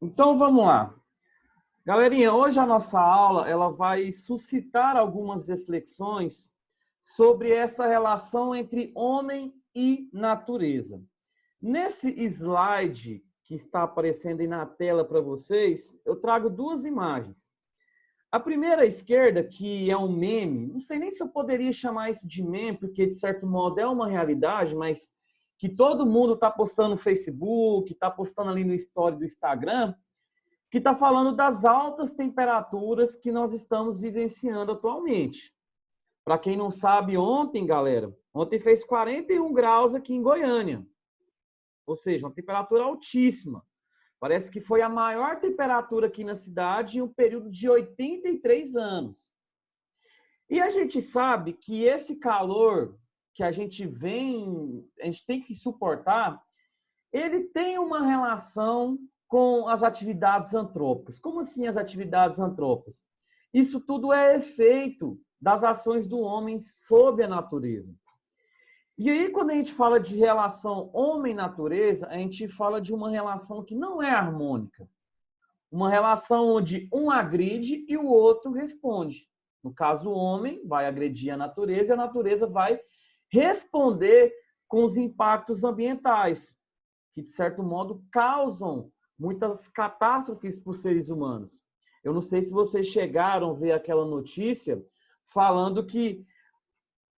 Então vamos lá. Galerinha, hoje a nossa aula ela vai suscitar algumas reflexões sobre essa relação entre homem e natureza. Nesse slide que está aparecendo aí na tela para vocês, eu trago duas imagens. A primeira à esquerda, que é um meme, não sei nem se eu poderia chamar isso de meme, porque de certo modo é uma realidade, mas que todo mundo está postando no Facebook, está postando ali no story do Instagram, que está falando das altas temperaturas que nós estamos vivenciando atualmente. Para quem não sabe, ontem fez 41 graus aqui em Goiânia, ou seja, uma temperatura altíssima. Parece que foi a maior temperatura aqui na cidade em um período de 83 anos. E a gente sabe que esse calor que a gente tem que suportar, ele tem uma relação com as atividades antrópicas. Como assim as atividades antrópicas? Isso tudo é efeito das ações do homem sobre a natureza. E aí, quando a gente fala de relação homem-natureza, a gente fala de uma relação que não é harmônica. Uma relação onde um agride e o outro responde. No caso, o homem vai agredir a natureza e a natureza vai responder com os impactos ambientais, que, de certo modo, causam muitas catástrofes para os seres humanos. Eu não sei se vocês chegaram a ver aquela notícia falando que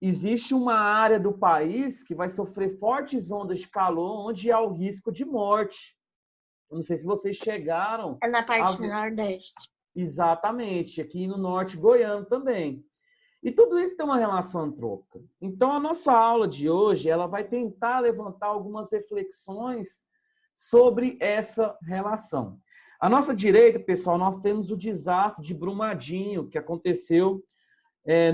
existe uma área do país que vai sofrer fortes ondas de calor, onde há o risco de morte. Eu não sei se vocês chegaram É na a parte ver. nordeste. Exatamente, aqui no norte goiano também. E tudo isso tem uma relação antrópica. Então, a nossa aula de hoje, ela vai tentar levantar algumas reflexões sobre essa relação. À nossa direita, pessoal, nós temos o desastre de Brumadinho, que aconteceu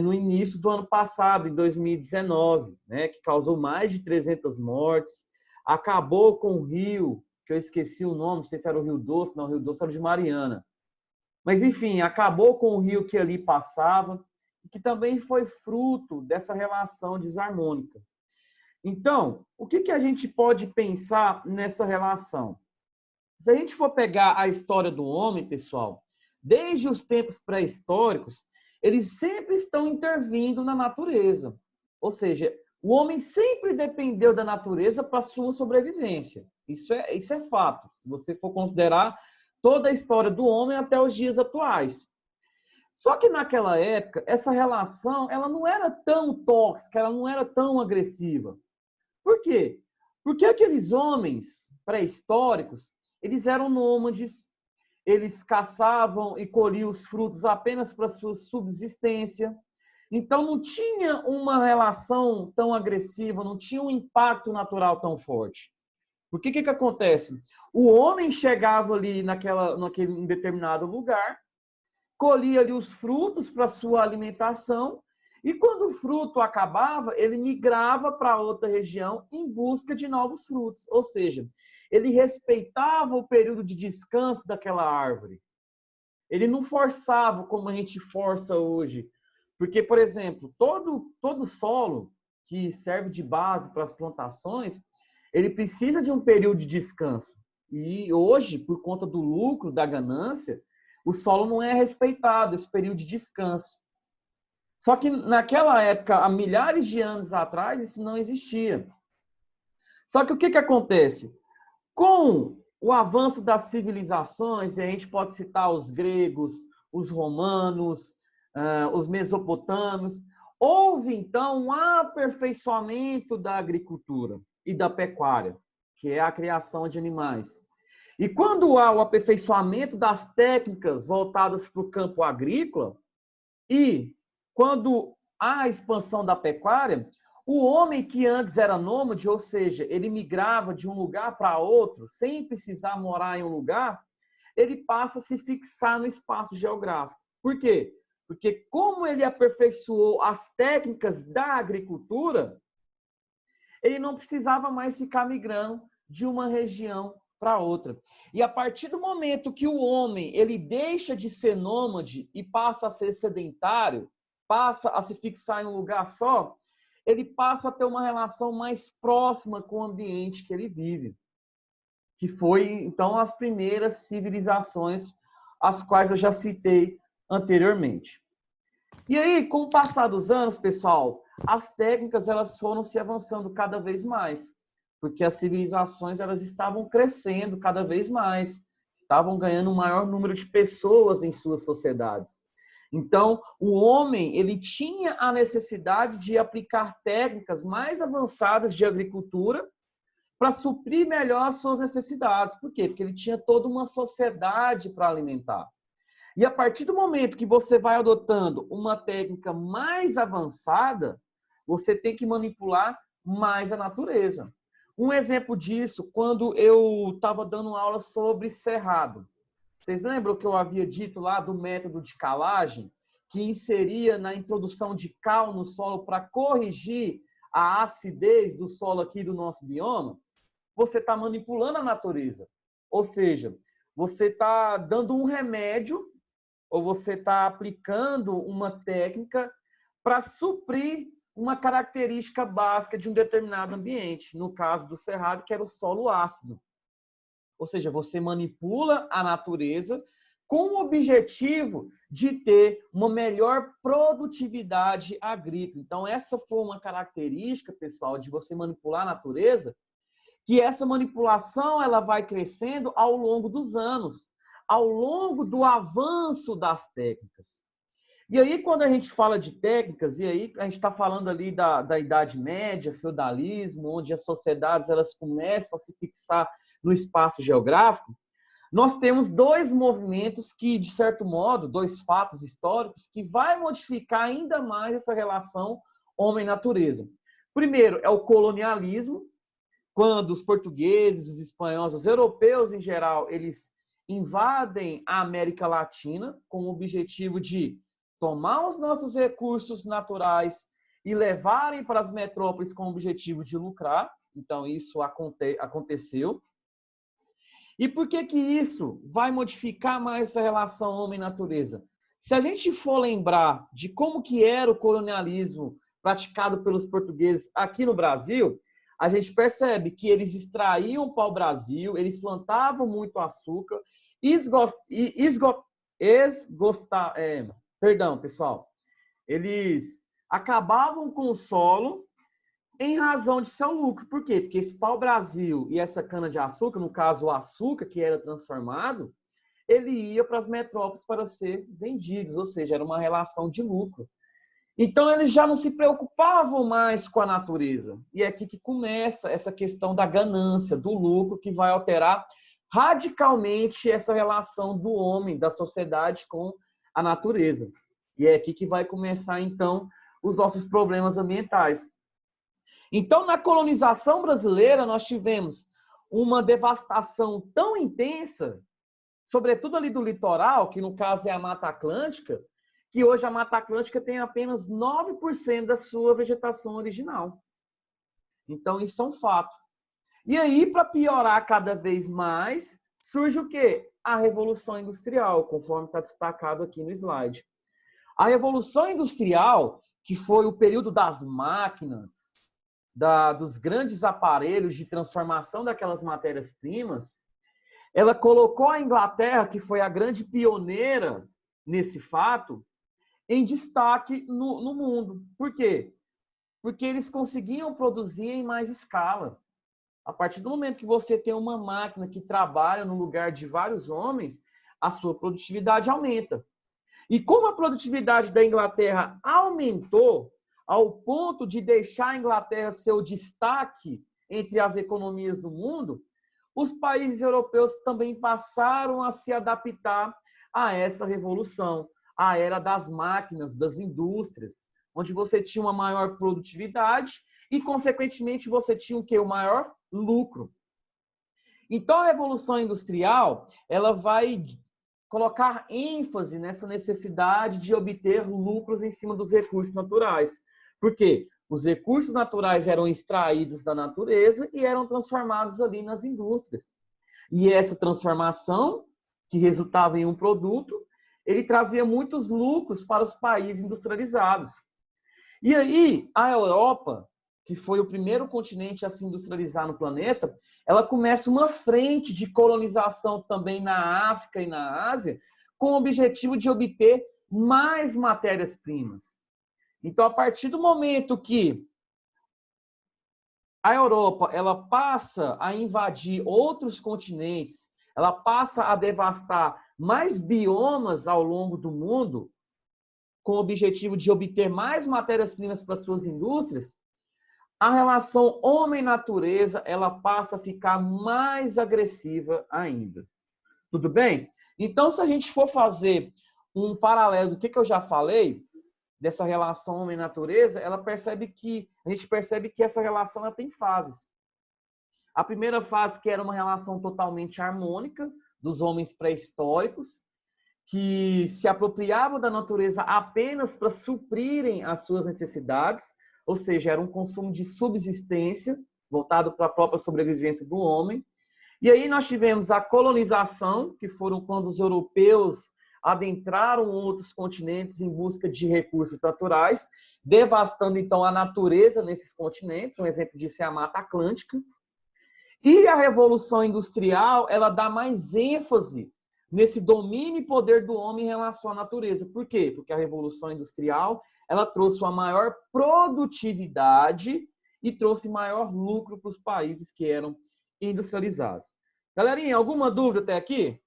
no início do ano passado, em 2019, né, que causou mais de 300 mortes, acabou com o rio, que eu esqueci o nome, não sei se era o Rio Doce, não, o Rio Doce era o de Mariana. Mas, enfim, acabou com o rio que ali passava, e que também foi fruto dessa relação desarmônica. Então, o que a gente pode pensar nessa relação? Se a gente for pegar a história do homem, pessoal, desde os tempos pré-históricos, eles sempre estão intervindo na natureza. Ou seja, o homem sempre dependeu da natureza para a sua sobrevivência. Isso é fato, se você for considerar toda a história do homem até os dias atuais. Só que naquela época, essa relação ela não era tão tóxica, ela não era tão agressiva. Por quê? Porque aqueles homens pré-históricos, eles eram nômades, eles caçavam e colhiam os frutos apenas para sua subsistência. Então não tinha uma relação tão agressiva, não tinha um impacto natural tão forte. Porque que acontece? O homem chegava ali naquele determinado lugar, colhia ali os frutos para sua alimentação, e quando o fruto acabava, ele migrava para outra região em busca de novos frutos. Ou seja, ele respeitava o período de descanso daquela árvore. Ele não forçava como a gente força hoje. Porque, por exemplo, todo solo que serve de base para as plantações, ele precisa de um período de descanso. E hoje, por conta do lucro, da ganância, o solo não é respeitado, esse período de descanso. Só que naquela época, há milhares de anos atrás, isso não existia. Só que o que acontece? Com o avanço das civilizações, e a gente pode citar os gregos, os romanos, os mesopotâmios, houve então um aperfeiçoamento da agricultura e da pecuária, que é a criação de animais. E quando há o aperfeiçoamento das técnicas voltadas para o campo agrícola, e quando há a expansão da pecuária, o homem que antes era nômade, ou seja, ele migrava de um lugar para outro, sem precisar morar em um lugar, ele passa a se fixar no espaço geográfico. Por quê? Porque como ele aperfeiçoou as técnicas da agricultura, ele não precisava mais ficar migrando de uma região para outra. E a partir do momento que o homem ele deixa de ser nômade e passa a ser sedentário, passa a se fixar em um lugar só, ele passa a ter uma relação mais próxima com o ambiente que ele vive. que foi, então, as primeiras civilizações, as quais eu já citei anteriormente. E aí, com o passar dos anos, pessoal, as técnicas elas foram se avançando cada vez mais, porque as civilizações elas estavam crescendo cada vez mais, estavam ganhando um maior número de pessoas em suas sociedades. Então, o homem ele tinha a necessidade de aplicar técnicas mais avançadas de agricultura para suprir melhor as suas necessidades. Por quê? Porque ele tinha toda uma sociedade para alimentar. E a partir do momento que você vai adotando uma técnica mais avançada, você tem que manipular mais a natureza. Um exemplo disso, quando eu estava dando aula sobre cerrado. Vocês lembram que eu havia dito lá do método de calagem, que inseria na introdução de cal no solo para corrigir a acidez do solo aqui do nosso bioma? Você está manipulando a natureza. Ou seja, você está dando um remédio ou você está aplicando uma técnica para suprir uma característica básica de um determinado ambiente. No caso do cerrado, que era o solo ácido. Ou seja, você manipula a natureza com o objetivo de ter uma melhor produtividade agrícola. Então, essa foi uma característica, pessoal, de você manipular a natureza, que essa manipulação ela vai crescendo ao longo dos anos, ao longo do avanço das técnicas. E aí, quando a gente fala de técnicas, e aí a gente está falando ali da Idade Média, feudalismo, onde as sociedades elas começam a se fixar no espaço geográfico, nós temos dois movimentos que, de certo modo, dois fatos históricos, que vai modificar ainda mais essa relação homem-natureza. Primeiro é o colonialismo, quando os portugueses, os espanhóis, os europeus em geral, eles invadem a América Latina com o objetivo de tomar os nossos recursos naturais e levarem para as metrópoles com o objetivo de lucrar. Então, isso aconteceu. E por que que isso vai modificar mais essa relação homem-natureza? Se a gente for lembrar de como que era o colonialismo praticado pelos portugueses aqui no Brasil, a gente percebe que eles extraíam pau-brasil, eles plantavam muito açúcar, eles acabavam com o solo em razão de seu lucro. Por quê? Porque esse pau-brasil e essa cana-de-açúcar, no caso o açúcar que era transformado, ele ia para as metrópoles para ser vendido, ou seja, era uma relação de lucro. Então, eles já não se preocupavam mais com a natureza. E é aqui que começa essa questão da ganância, do lucro, que vai alterar radicalmente essa relação do homem, da sociedade com a natureza. E é aqui que vai começar, então, os nossos problemas ambientais. Então, na colonização brasileira, nós tivemos uma devastação tão intensa, sobretudo ali do litoral, que no caso é a Mata Atlântica, que hoje a Mata Atlântica tem apenas 9% da sua vegetação original. Então, isso é um fato. E aí, para piorar cada vez mais, surge o quê? A Revolução Industrial, conforme está destacado aqui no slide. A Revolução Industrial, que foi o período das máquinas, dos grandes aparelhos de transformação daquelas matérias-primas, ela colocou a Inglaterra, que foi a grande pioneira nesse fato, em destaque no mundo. Por quê? Porque eles conseguiam produzir em mais escala. A partir do momento que você tem uma máquina que trabalha no lugar de vários homens, a sua produtividade aumenta. E como a produtividade da Inglaterra aumentou ao ponto de deixar a Inglaterra ser o destaque entre as economias do mundo, os países europeus também passaram a se adaptar a essa revolução, a era das máquinas, das indústrias, onde você tinha uma maior produtividade e, consequentemente, você tinha o quê? O maior lucro. Então, a Revolução Industrial, ela vai colocar ênfase nessa necessidade de obter lucros em cima dos recursos naturais. Por quê? Os recursos naturais eram extraídos da natureza e eram transformados ali nas indústrias. E essa transformação, que resultava em um produto, ele trazia muitos lucros para os países industrializados. E aí, a Europa, que foi o primeiro continente a se industrializar no planeta, ela começa uma frente de colonização também na África e na Ásia, com o objetivo de obter mais matérias-primas. Então, a partir do momento que a Europa ela passa a invadir outros continentes, ela passa a devastar mais biomas ao longo do mundo, com o objetivo de obter mais matérias-primas para suas indústrias, a relação homem-natureza ela passa a ficar mais agressiva ainda. Tudo bem? Então, se a gente for fazer um paralelo do que eu já falei, dessa relação homem-natureza, a gente percebe que essa relação ela tem fases. A primeira fase, que era uma relação totalmente harmônica dos homens pré-históricos, que se apropriavam da natureza apenas para suprirem as suas necessidades, ou seja, era um consumo de subsistência, voltado para a própria sobrevivência do homem. E aí nós tivemos a colonização, que foram quando os europeus adentraram outros continentes em busca de recursos naturais, devastando então a natureza nesses continentes. Um exemplo disso é a Mata Atlântica. E a Revolução Industrial, ela dá mais ênfase nesse domínio e poder do homem em relação à natureza. Por quê? Porque a Revolução Industrial, ela trouxe uma maior produtividade e trouxe maior lucro para os países que eram industrializados. Galerinha, alguma dúvida até aqui?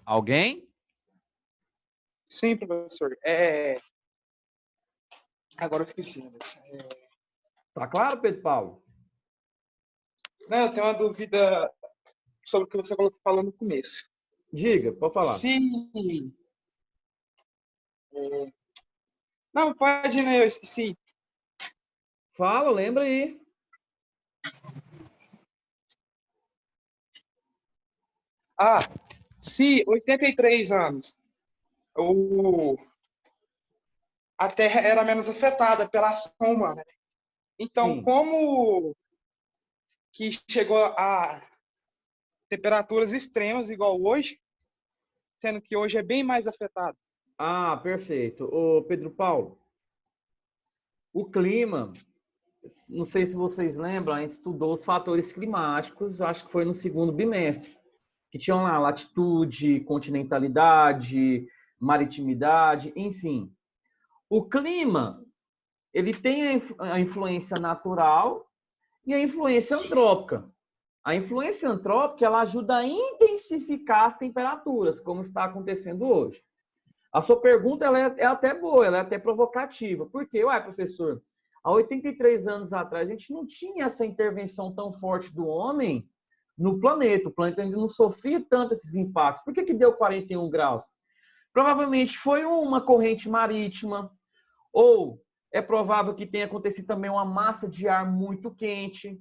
Alguém? Sim, professor. Agora eu esqueci. Tá claro, Pedro Paulo? Não, eu tenho uma dúvida sobre o que você falou no começo. Diga, pode falar. Não, pode, né? Eu esqueci. Fala, lembra aí. Se 83 anos a Terra era menos afetada pela ação humana. Então, Sim. como que chegou a temperaturas extremas igual hoje, sendo que hoje é bem mais afetado? Ah, perfeito. Ô, Pedro Paulo, o clima, não sei se vocês lembram, a gente estudou os fatores climáticos, acho que foi no segundo bimestre, que tinham lá latitude, continentalidade, maritimidade, enfim. O clima, ele tem a influência natural e a influência antrópica. A influência antrópica, ela ajuda a intensificar as temperaturas, como está acontecendo hoje. A sua pergunta ela é até boa, ela é até provocativa. Por quê? Ué, professor, há 83 anos atrás, a gente não tinha essa intervenção tão forte do homem no planeta. O planeta ainda não sofria tanto esses impactos. Por que deu 41 graus? Provavelmente foi uma corrente marítima, ou é provável que tenha acontecido também uma massa de ar muito quente.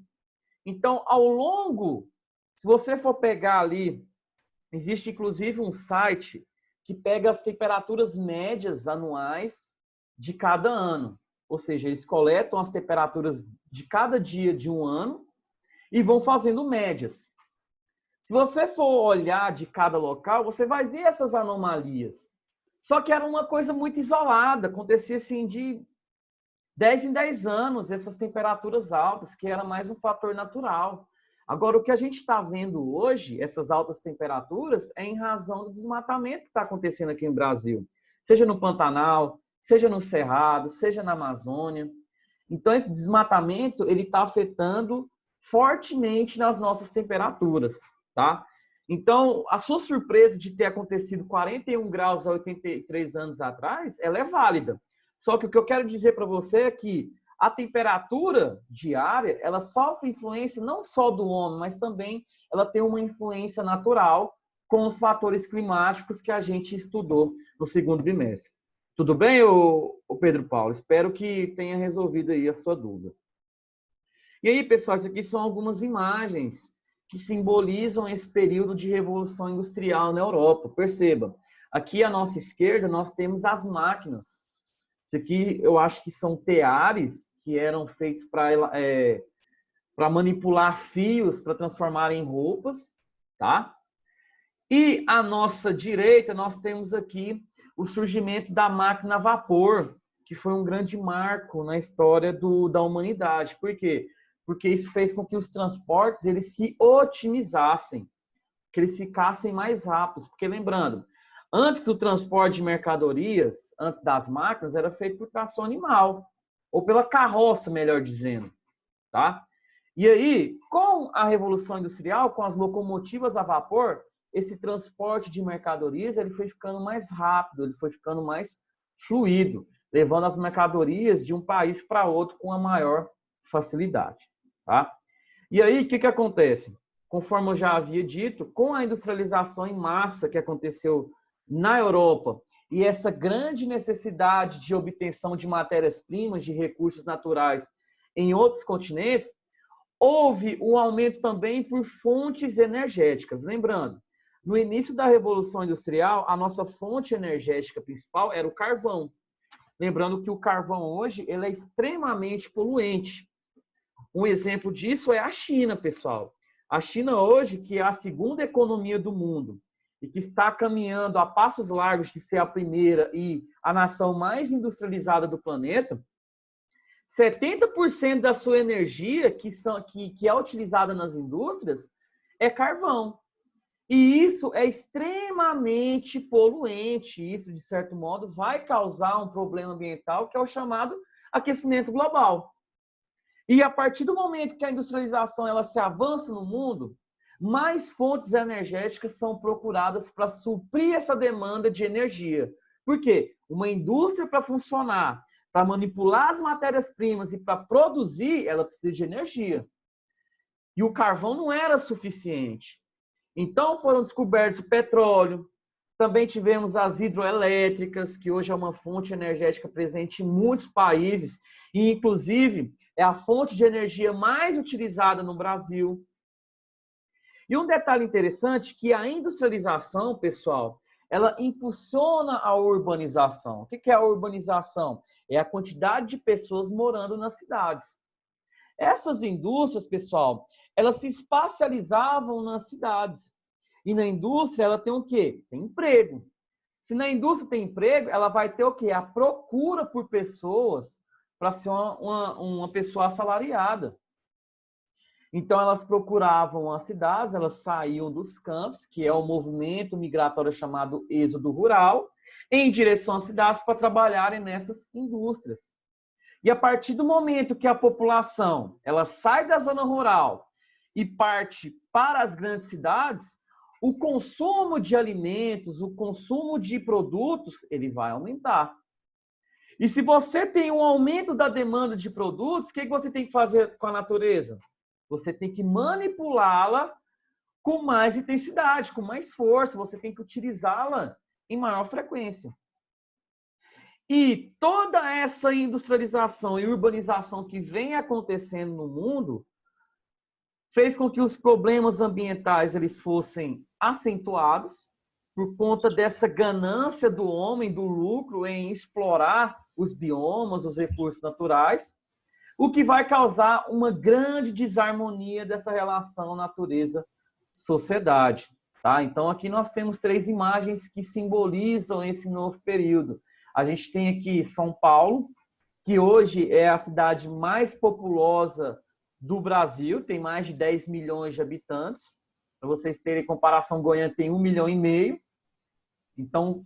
Então, ao longo, se você for pegar ali, existe inclusive um site que pega as temperaturas médias anuais de cada ano. Ou seja, eles coletam as temperaturas de cada dia de um ano e vão fazendo médias. Se você for olhar de cada local, você vai ver essas anomalias. Só que era uma coisa muito isolada, acontecia assim de 10 em 10 anos, essas temperaturas altas, que era mais um fator natural. Agora, o que a gente está vendo hoje, essas altas temperaturas, é em razão do desmatamento que está acontecendo aqui no Brasil. Seja no Pantanal, seja no Cerrado, seja na Amazônia. Então, esse desmatamento ele está afetando fortemente nas nossas temperaturas, tá? Então, a sua surpresa de ter acontecido 41 graus há 83 anos atrás, ela é válida. Só que o que eu quero dizer para você é que a temperatura diária, ela sofre influência não só do homem, mas também ela tem uma influência natural com os fatores climáticos que a gente estudou no segundo bimestre. Tudo bem, Pedro Paulo? Espero que tenha resolvido aí a sua dúvida. E aí, pessoal, isso aqui são algumas imagens que simbolizam esse período de revolução industrial na Europa. Perceba, aqui à nossa esquerda nós temos as máquinas. Isso aqui eu acho que são teares que eram feitos para manipular fios, para transformar em roupas, tá? E à nossa direita nós temos aqui o surgimento da máquina a vapor, que foi um grande marco na história da humanidade. Por quê? Porque isso fez com que os transportes eles se otimizassem, que eles ficassem mais rápidos. Porque lembrando, antes do transporte de mercadorias, antes das máquinas, era feito por tração animal, ou pela carroça, melhor dizendo, tá? E aí, com a Revolução Industrial, com as locomotivas a vapor, esse transporte de mercadorias ele foi ficando mais rápido, ele foi ficando mais fluido, levando as mercadorias de um país para outro com a maior facilidade, tá? E aí, o que acontece? Conforme eu já havia dito, com a industrialização em massa que aconteceu na Europa e essa grande necessidade de obtenção de matérias-primas, de recursos naturais em outros continentes, houve um aumento também por fontes energéticas. Lembrando, no início da Revolução Industrial, a nossa fonte energética principal era o carvão. Lembrando que o carvão hoje ele é extremamente poluente. Um exemplo disso é a China, pessoal. A China hoje, que é a segunda economia do mundo e que está caminhando a passos largos de ser a primeira e a nação mais industrializada do planeta, 70% da sua energia que é utilizada nas indústrias é carvão. E isso é extremamente poluente. Isso, de certo modo, vai causar um problema ambiental que é o chamado aquecimento global. E a partir do momento que a industrialização ela se avança no mundo, mais fontes energéticas são procuradas para suprir essa demanda de energia. Por quê? Uma indústria para funcionar, para manipular as matérias-primas e para produzir, ela precisa de energia. E o carvão não era suficiente. Então foram descobertos o petróleo, também tivemos as hidroelétricas, que hoje é uma fonte energética presente em muitos países, e inclusive é a fonte de energia mais utilizada no Brasil. E um detalhe interessante que a industrialização, pessoal, ela impulsiona a urbanização. O que é a urbanização? É a quantidade de pessoas morando nas cidades. Essas indústrias, pessoal, elas se espacializavam nas cidades. E na indústria, ela tem o quê? Tem emprego. Se na indústria tem emprego, ela vai ter o quê? A procura por pessoas para ser uma pessoa assalariada. Então, elas procuravam as cidades, elas saíam dos campos, que é o movimento migratório chamado êxodo rural, em direção às cidades para trabalharem nessas indústrias. E a partir do momento que a população ela sai da zona rural e parte para as grandes cidades, o consumo de alimentos, o consumo de produtos, ele vai aumentar. E se você tem um aumento da demanda de produtos, o que você tem que fazer com a natureza? Você tem que manipulá-la com mais intensidade, com mais força, você tem que utilizá-la em maior frequência. E toda essa industrialização e urbanização que vem acontecendo no mundo fez com que os problemas ambientais eles fossem acentuados por conta dessa ganância do homem, do lucro em explorar os biomas, os recursos naturais, o que vai causar uma grande desarmonia dessa relação natureza-sociedade. Tá? Então, aqui nós temos 3 imagens que simbolizam esse novo período. A gente tem aqui São Paulo, que hoje é a cidade mais populosa do Brasil, tem mais de 10 milhões de habitantes. Para vocês terem comparação, Goiânia tem 1,5 milhão. Então,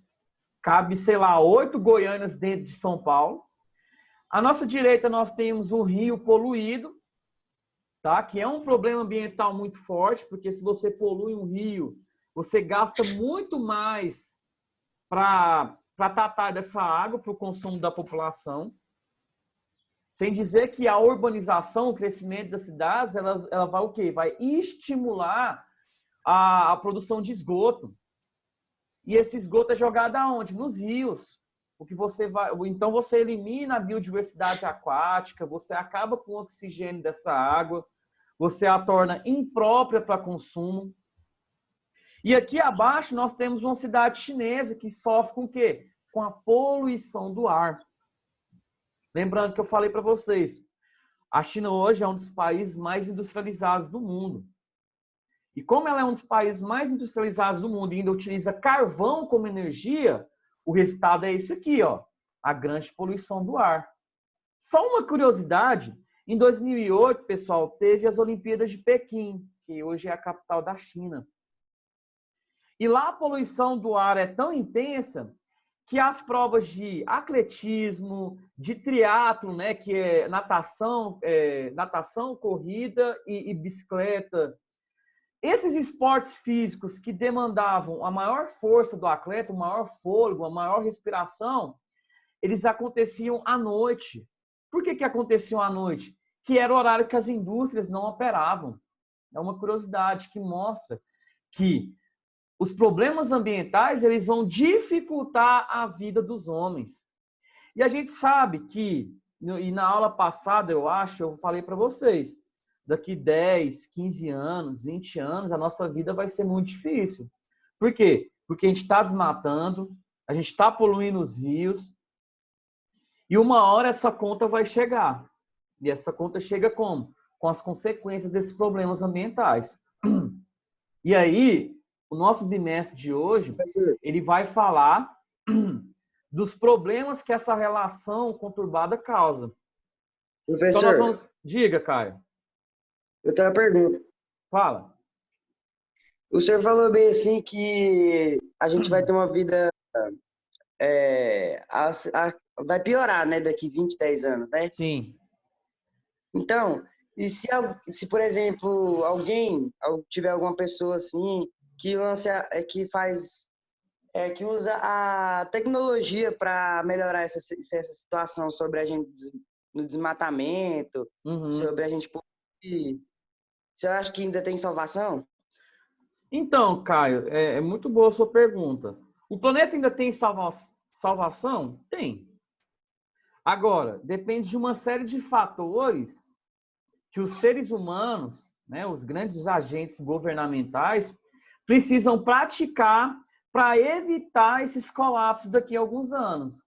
cabe, sei lá, 8 Goiânias dentro de São Paulo. À nossa direita, nós temos o rio poluído, tá? Que é um problema ambiental muito forte, porque se você polui um rio, você gasta muito mais para tratar dessa água para o consumo da população. Sem dizer que a urbanização, o crescimento das cidades, ela vai o quê? Vai estimular a produção de esgoto. E esse esgoto é jogado aonde? Nos rios. Então você elimina a biodiversidade aquática, você acaba com o oxigênio dessa água, você a torna imprópria para consumo. E aqui abaixo nós temos uma cidade chinesa que sofre com o quê? Com a poluição do ar. Lembrando que eu falei para vocês, a China hoje é um dos países mais industrializados do mundo. E como ela é um dos países mais industrializados do mundo e ainda utiliza carvão como energia, o resultado é esse aqui, ó, a grande poluição do ar. Só uma curiosidade, em 2008, pessoal, teve as Olimpíadas de Pequim, que hoje é a capital da China. E lá a poluição do ar é tão intensa que as provas de atletismo, de triatlo, né, que é natação, corrida e bicicleta, esses esportes físicos que demandavam a maior força do atleta, o maior fôlego, a maior respiração, eles aconteciam à noite. Por que aconteciam à noite? Que era o horário que as indústrias não operavam. É uma curiosidade que mostra que os problemas ambientais eles vão dificultar a vida dos homens. E a gente sabe que, e na aula passada, eu acho, eu falei para vocês, daqui 10, 15 anos, 20 anos, a nossa vida vai ser muito difícil. Por quê? Porque a gente está desmatando, a gente está poluindo os rios, e uma hora essa conta vai chegar. E essa conta chega como? Com as consequências desses problemas ambientais. E aí, o nosso bimestre de hoje, ele vai falar dos problemas que essa relação conturbada causa. Professor, Então nós vamos... Diga, Caio. eu tenho uma pergunta. Fala. O senhor falou bem assim que a gente vai ter uma vida... vai piorar, né? Daqui 20, 10 anos, né? Sim. Então, e se por exemplo, tiver alguma pessoa assim, que que usa a tecnologia para melhorar essa situação sobre a gente no desmatamento, sobre a gente poluir, você acha que ainda tem salvação? Então, Caio, é muito boa a sua pergunta. O planeta ainda tem salvação? Tem. Agora, depende de uma série de fatores que os seres humanos, né, os grandes agentes governamentais, precisam praticar para evitar esses colapsos daqui a alguns anos.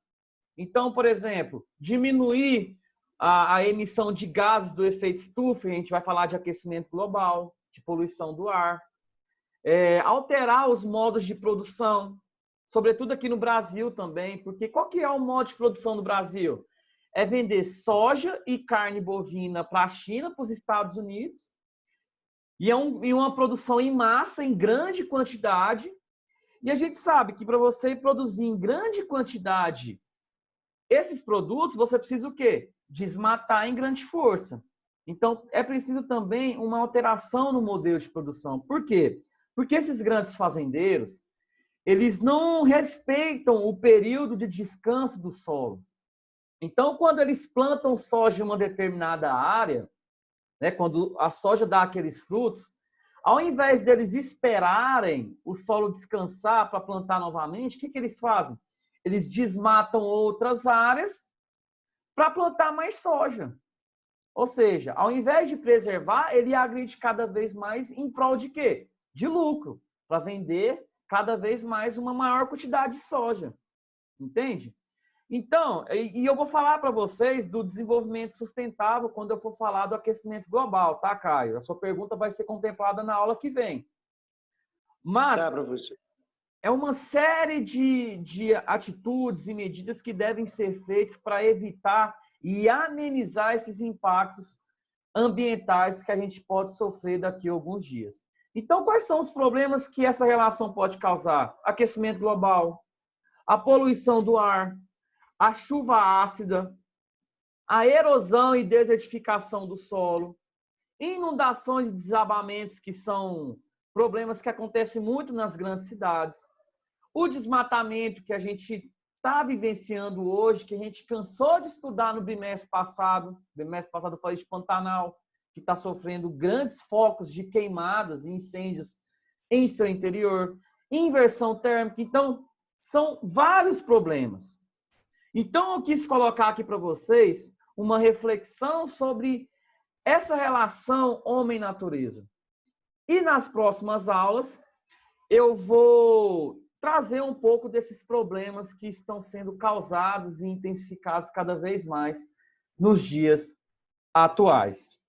Então, por exemplo, diminuir a emissão de gases do efeito estufa, a gente vai falar de aquecimento global, de poluição do ar, alterar os modos de produção, sobretudo aqui no Brasil também, porque qual que é o modo de produção no Brasil? É vender soja e carne bovina para a China, para os Estados Unidos, e uma produção em massa, em grande quantidade, e a gente sabe que para você produzir em grande quantidade esses produtos, você precisa o quê? Desmatar em grande força. Então, é preciso também uma alteração no modelo de produção. Por quê? Porque esses grandes fazendeiros, eles não respeitam o período de descanso do solo. Então, quando eles plantam soja em uma determinada área, né, quando a soja dá aqueles frutos, ao invés deles esperarem o solo descansar para plantar novamente, o que eles fazem? Eles desmatam outras áreas para plantar mais soja. Ou seja, ao invés de preservar, ele agride cada vez mais em prol de quê? De lucro, para vender cada vez mais uma maior quantidade de soja. Entende? Então, e eu vou falar para vocês do desenvolvimento sustentável quando eu for falar do aquecimento global, tá, Caio? A sua pergunta vai ser contemplada na aula que vem. Mas Tá, professor. é uma série de atitudes e medidas que devem ser feitas para evitar e amenizar esses impactos ambientais que a gente pode sofrer daqui a alguns dias. Então, quais são os problemas que essa relação pode causar? Aquecimento global, a poluição do ar, a chuva ácida, a erosão e desertificação do solo, inundações e desabamentos, que são problemas que acontecem muito nas grandes cidades, o desmatamento que a gente está vivenciando hoje, que a gente cansou de estudar no bimestre passado. Bimestre passado eu falei de Pantanal, que está sofrendo grandes focos de queimadas e incêndios em seu interior, inversão térmica. Então, são vários problemas. Então, eu quis colocar aqui para vocês uma reflexão sobre essa relação homem-natureza. E nas próximas aulas, eu vou trazer um pouco desses problemas que estão sendo causados e intensificados cada vez mais nos dias atuais.